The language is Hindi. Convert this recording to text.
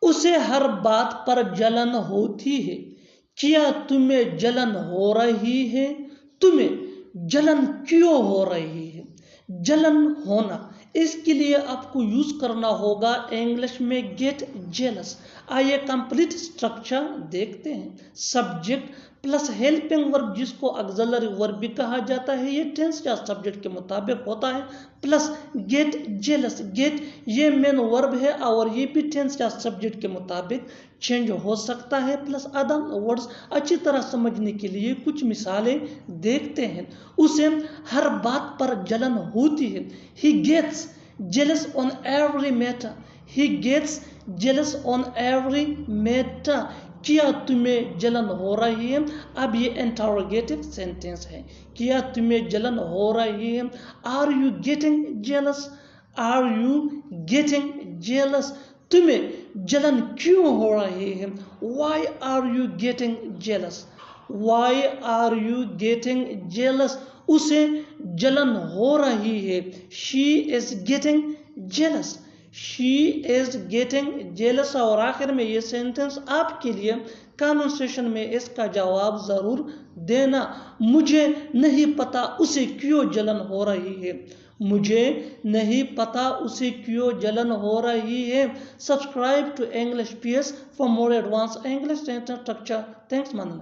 उसे हर बात पर जलन होती है। क्या तुम्हें जलन हो रही है? तुम्हें जलन क्यों हो रही है? जलन होना, इसके लिए आपको यूज करना होगा इंग्लिश में गेट जेलस। आइए कंप्लीट स्ट्रक्चर देखते हैं। सब्जेक्ट प्लस हेल्पिंग वर्ब, जिसको ऑक्सिलरी वर्ब भी कहा जाता है, ये टेंस या सब्जेक्ट के मुताबिक होता है, प्लस गेट जेलस। गेट ये मेन वर्ब है और ये भी टेंस या सब्जेक्ट के मुताबिक चेंज हो सकता है, प्लस अदर वर्ड्स। अच्छी तरह समझने के लिए कुछ मिसालें देखते हैं। उसे हर बात पर जलन होती है। He gets jealous on every matter. He gets jealous on every matter. क्या तुम्हें जलन हो रही है? अब ये इंटरोगेटिव सेंटेंस है। क्या तुम्हें जलन हो रही है? Are you getting jealous? Are you getting jealous? तुम्हें जलन क्यों हो रही है? Why are you getting jealous? Why are you getting jealous? उसे जलन हो रही है। She is getting jealous. She is getting jealous. और आखिर में ये सेंटेंस आपके लिए कमेंट सेशन में इसका जवाब जरूर देना। मुझे नहीं पता उसे क्यों जलन हो रही है। मुझे नहीं पता उसे क्यों जलन हो रही है। Subscribe to English PS for more advance English structure. Thanks मानना।